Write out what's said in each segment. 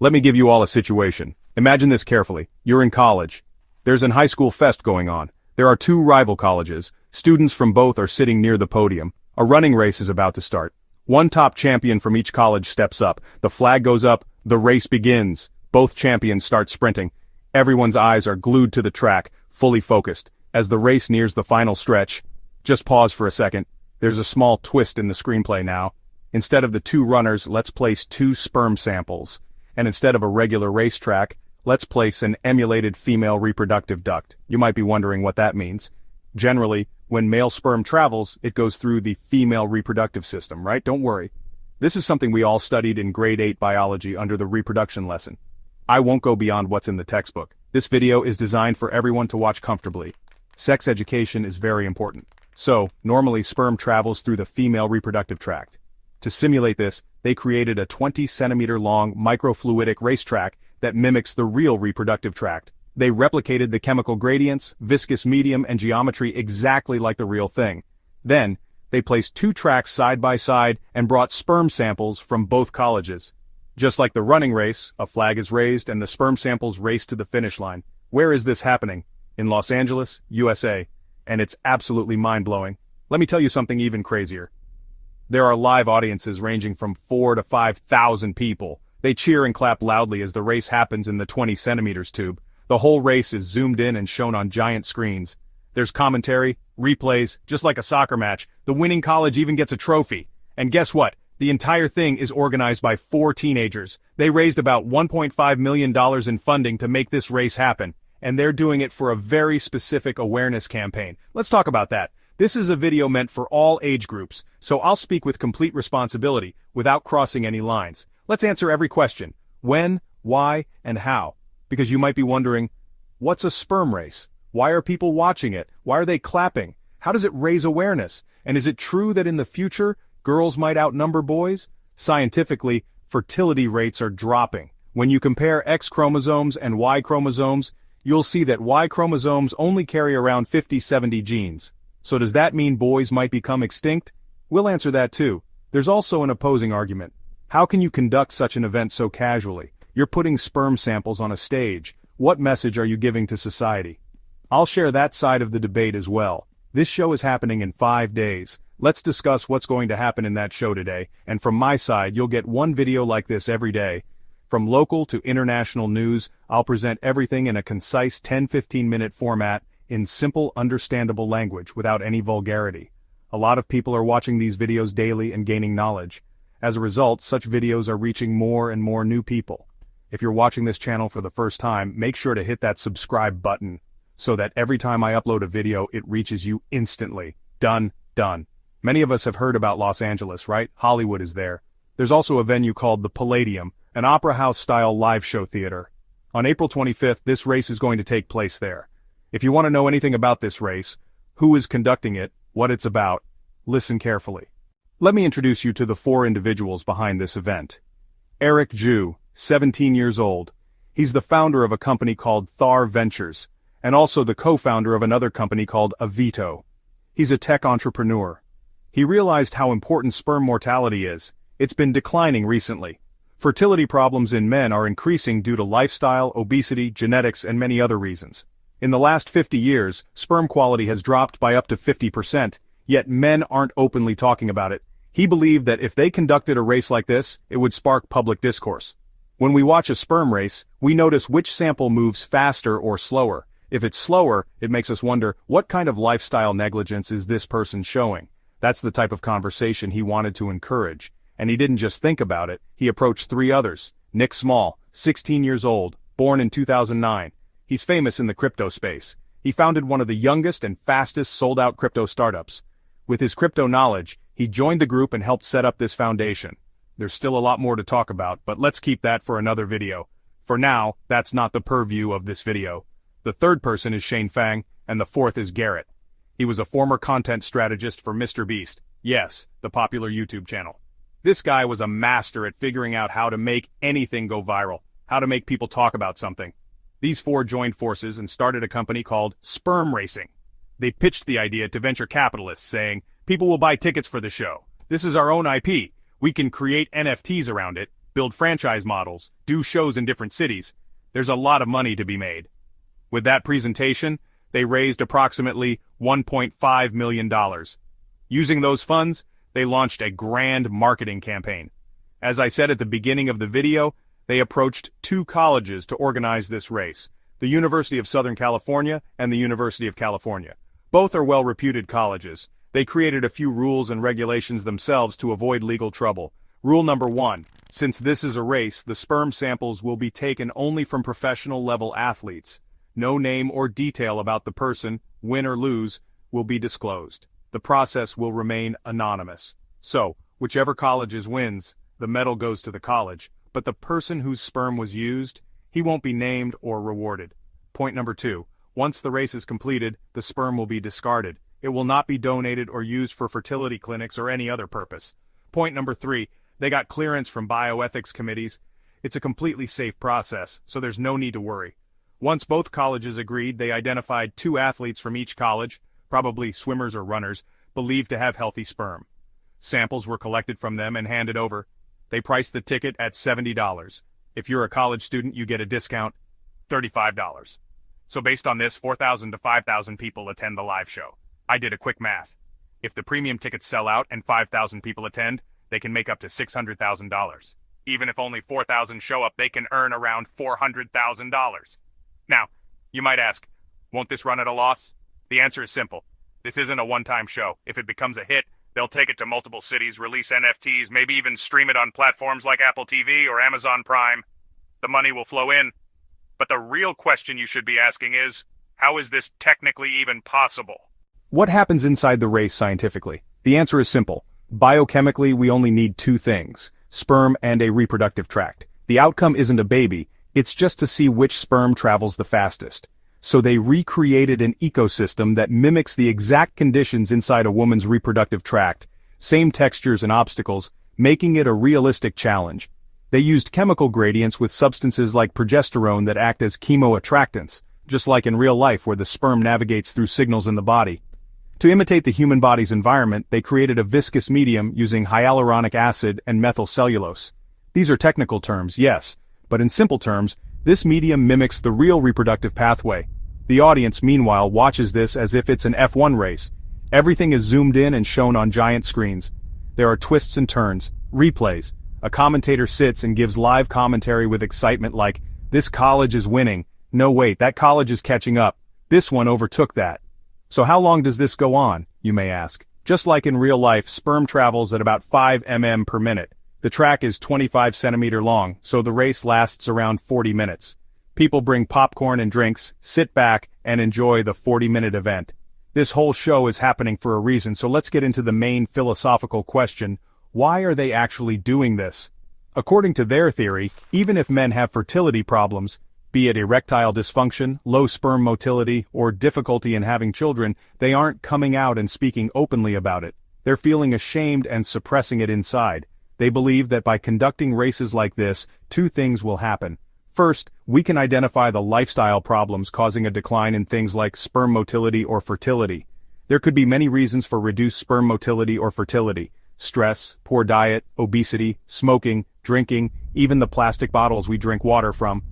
Let me give you all a situation. Imagine this carefully. You're in college. There's an high school fest going on. There are two rival colleges. Students from both are sitting near the podium. A running race is about to start. One top champion from each college steps up. The flag goes up. The race begins. Both champions start sprinting. Everyone's eyes are glued to the track, fully focused. As the race nears the final stretch, just pause for a second. There's a small twist in the screenplay now. Instead of the two runners, let's place two sperm samples. And instead of a regular racetrack, let's place an emulated female reproductive duct. You might be wondering what that means. Generally, when male sperm travels, it goes through the female reproductive system, right? Don't worry. This is something we all studied in grade 8 biology under the reproduction lesson. I won't go beyond what's in the textbook. This video is designed for everyone to watch comfortably. Sex education is very important. So, normally sperm travels through the female reproductive tract. To simulate this, they created a 20-centimeter-long microfluidic racetrack that mimics the real reproductive tract. They replicated the chemical gradients, viscous medium, and geometry exactly like the real thing. Then, they placed two tracks side by side and brought sperm samples from both colleges. Just like the running race, a flag is raised and the sperm samples race to the finish line. Where is this happening? In Los Angeles, USA. And it's absolutely mind-blowing. Let me tell you something even crazier. There are live audiences ranging from 4,000 to 5,000 people. They cheer and clap loudly as the race happens in the 20 centimeters tube. The whole race is zoomed in and shown on giant screens. There's commentary, replays, just like a soccer match. The winning college even gets a trophy. And guess what? The entire thing is organized by 4 teenagers. They raised about $1.5 million in funding to make this race happen. And they're doing it for a very specific awareness campaign. Let's talk about that. This is a video meant for all age groups, so I'll speak with complete responsibility, without crossing any lines. Let's answer every question. When, why, and how. Because you might be wondering, what's a sperm race? Why are people watching it? Why are they clapping? How does it raise awareness? And is it true that in the future, girls might outnumber boys? Scientifically, fertility rates are dropping. When you compare X chromosomes and Y chromosomes, you'll see that Y chromosomes only carry around 50-70 genes. So does that mean boys might become extinct? We'll answer that too. There's also an opposing argument. How can you conduct such an event so casually? You're putting sperm samples on a stage. What message are you giving to society? I'll share that side of the debate as well. This show is happening in 5 days. Let's discuss what's going to happen in that show today, and from my side you'll get one video like this every day. From local to international news, I'll present everything in a concise 10-15 minute format, in simple, understandable language without any vulgarity. A lot of people are watching these videos daily and gaining knowledge. As a result, such videos are reaching more and more new people. If you're watching this channel for the first time, make sure to hit that subscribe button, so that every time I upload a video, it reaches you instantly. Done. Many of us have heard about Los Angeles, right? Hollywood is there. There's also a venue called the Palladium, an opera house-style live show theater. On April 25th, this race is going to take place there. If you want to know anything about this race, who is conducting it, what it's about, listen carefully. Let me introduce you to the 4 individuals behind this event. Eric Ju, 17 years old. He's the founder of a company called Thar Ventures, and also the co-founder of another company called Avito. He's a tech entrepreneur. He realized how important sperm mortality is. It's been declining recently. Fertility problems in men are increasing due to lifestyle, obesity, genetics, and many other reasons. In the last 50 years, sperm quality has dropped by up to 50%, yet men aren't openly talking about it. He believed that if they conducted a race like this, it would spark public discourse. When we watch a sperm race, we notice which sample moves faster or slower. If it's slower, it makes us wonder, what kind of lifestyle negligence is this person showing? That's the type of conversation he wanted to encourage. And he didn't just think about it, he approached 3 others. Nick Small, 16 years old, born in 2009. He's famous in the crypto space. He founded one of the youngest and fastest sold-out crypto startups. With his crypto knowledge, he joined the group and helped set up this foundation. There's still a lot more to talk about, but let's keep that for another video. For now, that's not the purview of this video. The third person is Shane Fang, and the fourth is Garrett. He was a former content strategist for MrBeast. Yes, the popular YouTube channel. This guy was a master at figuring out how to make anything go viral, how to make people talk about something. These 4 joined forces and started a company called Sperm Racing. They pitched the idea to venture capitalists, saying, people will buy tickets for the show. This is our own IP. We can create NFTs around it. build franchise models, do shows in different cities. There's a lot of money to be made. With that presentation, they raised approximately $1.5 million. Using those funds, they launched a grand marketing campaign. As I said at the beginning of the video, they approached 2 colleges to organize this race, the University of Southern California and the University of California. Both are well-reputed colleges. They created a few rules and regulations themselves to avoid legal trouble. Rule number 1, since this is a race, the sperm samples will be taken only from professional-level athletes. No name or detail about the person, win or lose, will be disclosed. The process will remain anonymous. So, whichever college wins, the medal goes to the college, but the person whose sperm was used, he won't be named or rewarded. Point number 2, once the race is completed, the sperm will be discarded. It will not be donated or used for fertility clinics or any other purpose. Point number 3, they got clearance from bioethics committees. It's a completely safe process, so there's no need to worry. Once both colleges agreed, they identified 2 athletes from each college, probably swimmers or runners, believed to have healthy sperm. Samples were collected from them and handed over. They priced the ticket at $70. If you're a college student, you get a discount, $35. So based on this, 4,000 to 5,000 people attend the live show. I did a quick math. If the premium tickets sell out and 5,000 people attend, they can make up to $600,000. Even if only 4,000 show up, they can earn around $400,000. Now, you might ask, won't this run at a loss? The answer is simple. This isn't a one-time show. If it becomes a hit, they'll take it to multiple cities, release NFTs, maybe even stream it on platforms like Apple TV or Amazon Prime. The money will flow in. But the real question you should be asking is, how is this technically even possible? What happens inside the race scientifically? The answer is simple. Biochemically, we only need 2 things, sperm and a reproductive tract. The outcome isn't a baby, it's just to see which sperm travels the fastest. So they recreated an ecosystem that mimics the exact conditions inside a woman's reproductive tract, same textures and obstacles, making it a realistic challenge. They used chemical gradients with substances like progesterone that act as chemoattractants, just like in real life where the sperm navigates through signals in the body. To imitate the human body's environment, they created a viscous medium using hyaluronic acid and methylcellulose. These are technical terms, yes, but in simple terms, this medium mimics the real reproductive pathway. The audience, meanwhile, watches this as if it's an F1 race. Everything is zoomed in and shown on giant screens. There are twists and turns, replays. A commentator sits and gives live commentary with excitement like, "This college is winning. No wait, that college is catching up. This one overtook that." So how long does this go on, you may ask? Just like in real life, sperm travels at about 5 mm per minute. The track is 25 centimeter long, so the race lasts around 40 minutes. People bring popcorn and drinks, sit back, and enjoy the 40-minute event. This whole show is happening for a reason, so let's get into the main philosophical question. Why are they actually doing this? According to their theory, even if men have fertility problems, be it erectile dysfunction, low sperm motility, or difficulty in having children, they aren't coming out and speaking openly about it. They're feeling ashamed and suppressing it inside. They believe that by conducting races like this, 2 things will happen. First, we can identify the lifestyle problems causing a decline in things like sperm motility or fertility. There could be many reasons for reduced sperm motility or fertility. Stress, poor diet, obesity, smoking, drinking, even the plastic bottles we drink water from.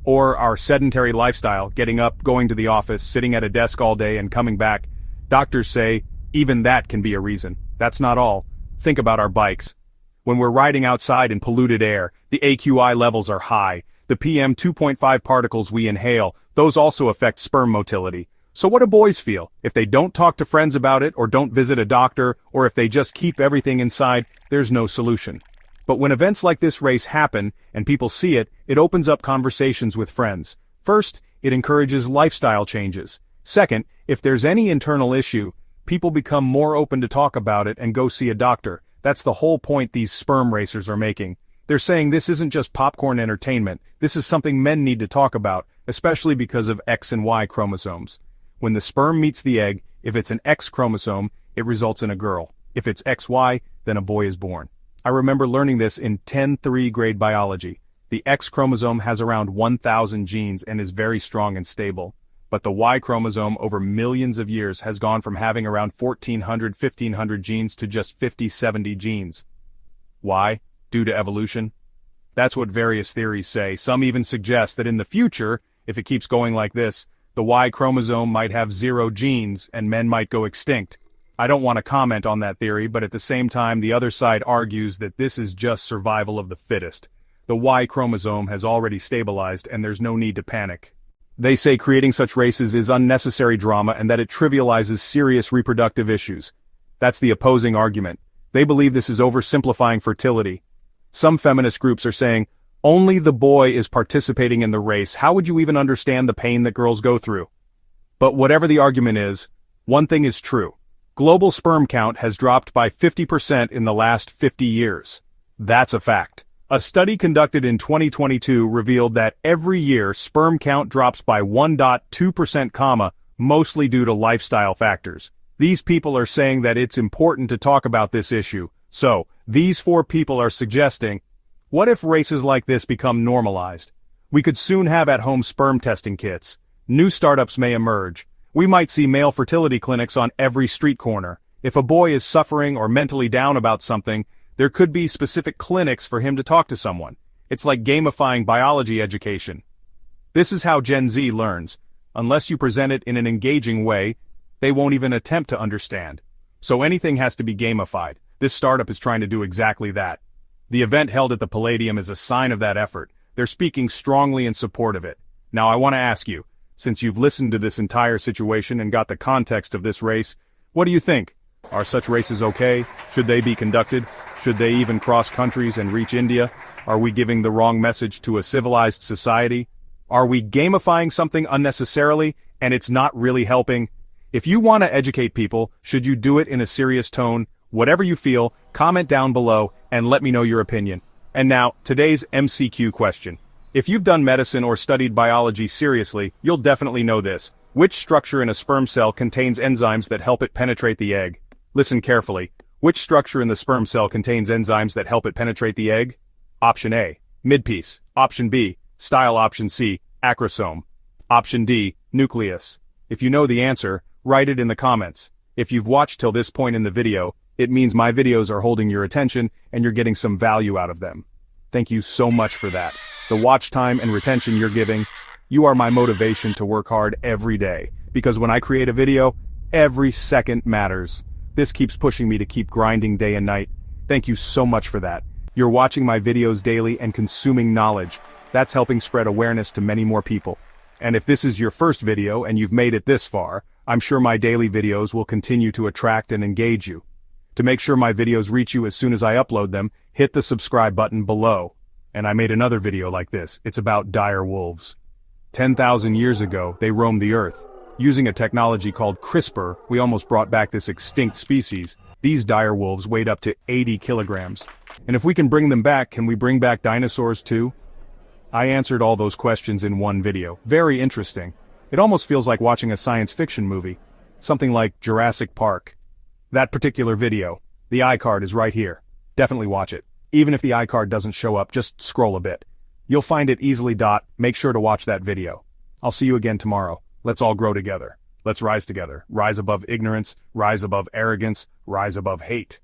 Or our sedentary lifestyle, getting up, going to the office, sitting at a desk all day and coming back. Doctors say, even that can be a reason. That's not all. Think about our bikes. When we're riding outside in polluted air, the AQI levels are high. The PM 2.5 particles we inhale, those also affect sperm motility. So what do boys feel? If they don't talk to friends about it, or don't visit a doctor, or if they just keep everything inside, there's no solution. But when events like this race happen, and people see it, it opens up conversations with friends. First, it encourages lifestyle changes. Second, if there's any internal issue, people become more open to talk about it and go see a doctor. That's the whole point these sperm racers are making. They're saying this isn't just popcorn entertainment, this is something men need to talk about, especially because of X and Y chromosomes. When the sperm meets the egg, if it's an X chromosome, it results in a girl. If it's XY, then a boy is born. I remember learning this in 10th grade biology. The X chromosome has around 1,000 genes and is very strong and stable. But the Y chromosome over millions of years has gone from having around 1,400-1,500 genes to just 50-70 genes. Why? Due to evolution? That's what various theories say. Some even suggest that in the future, if it keeps going like this, the Y chromosome might have 0 genes and men might go extinct. I don't want to comment on that theory, but at the same time the other side argues that this is just survival of the fittest. The Y chromosome has already stabilized and there's no need to panic. They say creating such races is unnecessary drama and that it trivializes serious reproductive issues. That's the opposing argument. They believe this is oversimplifying fertility. Some feminist groups are saying, only the boy is participating in the race. How would you even understand the pain that girls go through? But whatever the argument is, one thing is true. Global sperm count has dropped by 50% in the last 50 years. That's a fact. A study conducted in 2022 revealed that every year sperm count drops by 1.2%, mostly due to lifestyle factors. These people are saying that it's important to talk about this issue. So, these 4 people are suggesting, what if races like this become normalized? We could soon have at-home sperm testing kits. New startups may emerge. We might see male fertility clinics on every street corner. If a boy is suffering or mentally down about something, there could be specific clinics for him to talk to someone. It's like gamifying biology education. This is how Gen Z learns. Unless you present it in an engaging way, they won't even attempt to understand. So anything has to be gamified. This startup is trying to do exactly that. The event held at the Palladium is a sign of that effort. They're speaking strongly in support of it. Now I want to ask you, since you've listened to this entire situation and got the context of this race, what do you think? Are such races okay? Should they be conducted? Should they even cross countries and reach India? Are we giving the wrong message to a civilized society? Are we gamifying something unnecessarily, and it's not really helping? If you want to educate people, should you do it in a serious tone? Whatever you feel, comment down below and let me know your opinion. And now, today's MCQ question. If you've done medicine or studied biology seriously, you'll definitely know this. Which structure in a sperm cell contains enzymes that help it penetrate the egg? Listen carefully. Which structure in the sperm cell contains enzymes that help it penetrate the egg? Option A, midpiece. Option B, style. Option C, acrosome. Option D, nucleus. If you know the answer, write it in the comments. If you've watched till this point in the video, it means my videos are holding your attention and you're getting some value out of them. Thank you so much for that. The watch time and retention you're giving, you are my motivation to work hard every day. Because when I create a video, every second matters. This keeps pushing me to keep grinding day and night. Thank you so much for that. You're watching my videos daily and consuming knowledge. That's helping spread awareness to many more people. And if this is your first video and you've made it this far, I'm sure my daily videos will continue to attract and engage you. To make sure my videos reach you as soon as I upload them, hit the subscribe button below. And I made another video like this. It's about dire wolves. 10,000 years ago, they roamed the earth. Using a technology called CRISPR, we almost brought back this extinct species. These dire wolves weighed up to 80 kilograms. And if we can bring them back, can we bring back dinosaurs too? I answered all those questions in one video. Very interesting. It almost feels like watching a science fiction movie. Something like Jurassic Park. That particular video, the iCard is right here. Definitely watch it. Even if the iCard doesn't show up, just scroll a bit. You'll find it easily. Make sure to watch that video. I'll see you again tomorrow. Let's all grow together. Let's rise together. Rise above ignorance, rise above arrogance, rise above hate.